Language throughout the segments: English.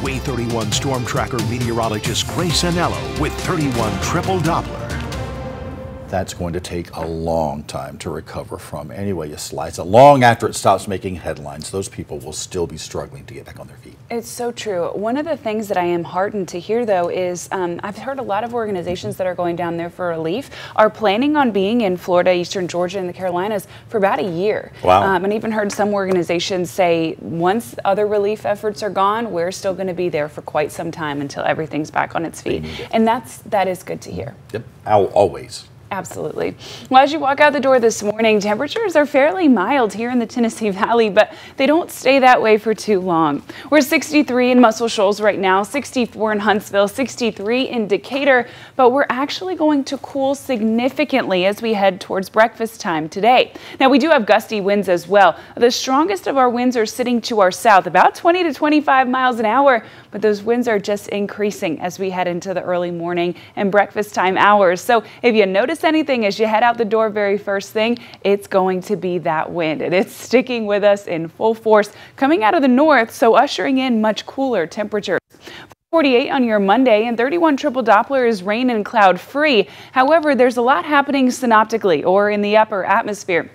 WAVE 31 storm tracker meteorologist Grace Anello with 31 triple Doppler. That's going to take a long time to recover from. Anyway, you slice it long after it stops making headlines. Those people will still be struggling to get back on their feet. It's so true. One of the things that I am heartened to hear, though, is I've heard a lot of organizations that are going down there for relief are planning on being in Florida, Eastern Georgia, and the Carolinas for about a year. Wow. And even heard some organizations say once other relief efforts are gone, we're still going to be there for quite some time until everything's back on its feet. And that is good to hear. Yep, always. Absolutely. Well, as you walk out the door this morning, temperatures are fairly mild here in the Tennessee Valley, but they don't stay that way for too long. We're 63 in Muscle Shoals right now, 64 in Huntsville, 63 in Decatur, but we're actually going to cool significantly as we head towards breakfast time today. Now, we do have gusty winds as well. The strongest of our winds are sitting to our south, about 20 to 25 miles an hour, but those winds are just increasing as we head into the early morning and breakfast time hours. So if you notice anything as you head out the door very first thing, it's going to be that wind, and it's sticking with us in full force coming out of the north, so ushering in much cooler temperatures. 48 on your Monday, and 31 triple Doppler is rain and cloud free. However, there's a lot happening synoptically or in the upper atmosphere.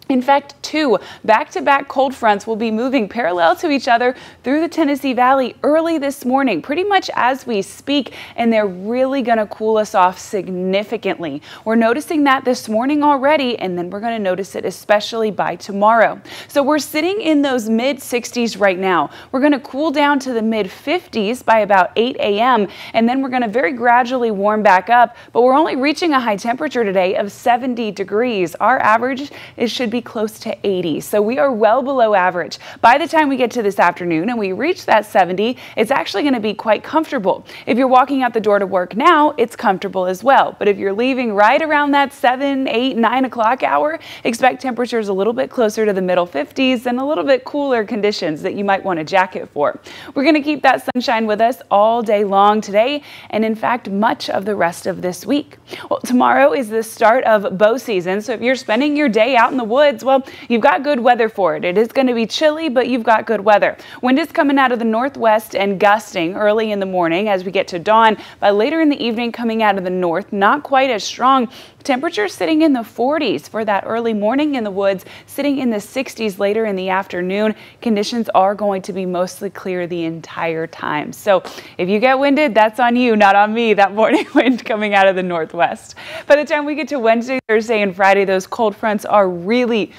In fact, two back-to-back cold fronts will be moving parallel to each other through the Tennessee Valley early this morning, pretty much as we speak, and they're really going to cool us off significantly. We're noticing that this morning already, and then we're going to notice it especially by tomorrow. So we're sitting in those mid-60s right now. We're going to cool down to the mid-50s by about 8 a.m., and then we're going to very gradually warm back up, but we're only reaching a high temperature today of 70 degrees. Our average should be close to 80, so we are well below average. By the time we get to this afternoon and we reach that 70, it's actually going to be quite comfortable. If you're walking out the door to work now, it's comfortable as well. But if you're leaving right around that 7, 8, 9 o'clock hour, expect temperatures a little bit closer to the middle 50s and a little bit cooler conditions that you might want a jacket for. We're going to keep that sunshine with us all day long today, and in fact much of the rest of this week. Well, tomorrow is the start of bow season, so if you're spending your day out in the woods, well, you've got good weather for it. It is going to be chilly, but you've got good weather. Wind is coming out of the northwest and gusting early in the morning as we get to dawn. By later in the evening, coming out of the north, not quite as strong. Temperatures sitting in the 40s for that early morning in the woods, sitting in the 60s later in the afternoon. Conditions are going to be mostly clear the entire time. So if you get winded, that's on you, not on me, that morning wind coming out of the northwest. By the time we get to Wednesday, Thursday, and Friday, those cold fronts are really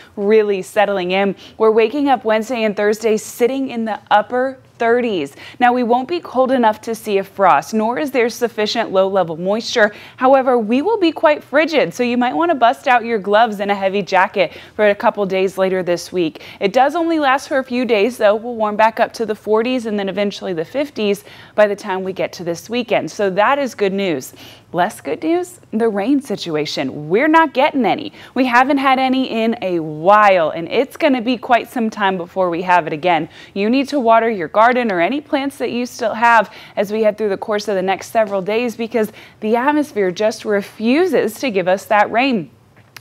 settling in. We're waking up Wednesday and Thursday sitting in the upper 30s. Now, we won't be cold enough to see a frost, nor is there sufficient low-level moisture. However, we will be quite frigid, so you might want to bust out your gloves and a heavy jacket for a couple days later this week. It does only last for a few days, though. We'll warm back up to the 40s and then eventually the 50s by the time we get to this weekend. So that is good news. Less good news, the rain situation. We're not getting any. We haven't had any in a while, and it's going to be quite some time before we have it again. You need to water your garden or any plants that you still have as we head through the course of the next several days, because the atmosphere just refuses to give us that rain.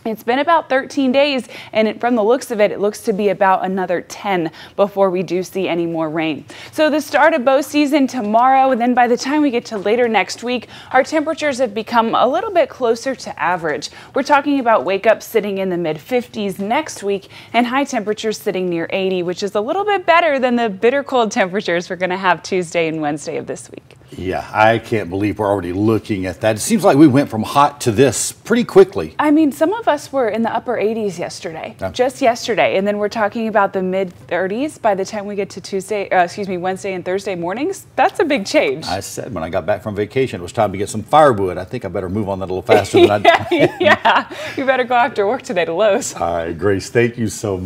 It's been about 13 days, and from the looks of it, it looks to be about another 10 before we do see any more rain. So the start of bow season tomorrow, and then by the time we get to later next week, our temperatures have become a little bit closer to average. We're talking about wake-ups sitting in the mid-50s next week and high temperatures sitting near 80, which is a little bit better than the bitter cold temperatures we're going to have Tuesday and Wednesday of this week. Yeah, I can't believe we're already looking at that. It seems like we went from hot to this pretty quickly. I mean, some of us were in the upper 80s yesterday, just yesterday, and then we're talking about the mid-30s by the time we get to Wednesday and Thursday mornings. That's a big change. I said when I got back from vacation, it was time to get some firewood. I think I better move on that a little faster than I did. Yeah, you better go after work today to Lowe's. All right, Grace, thank you so much.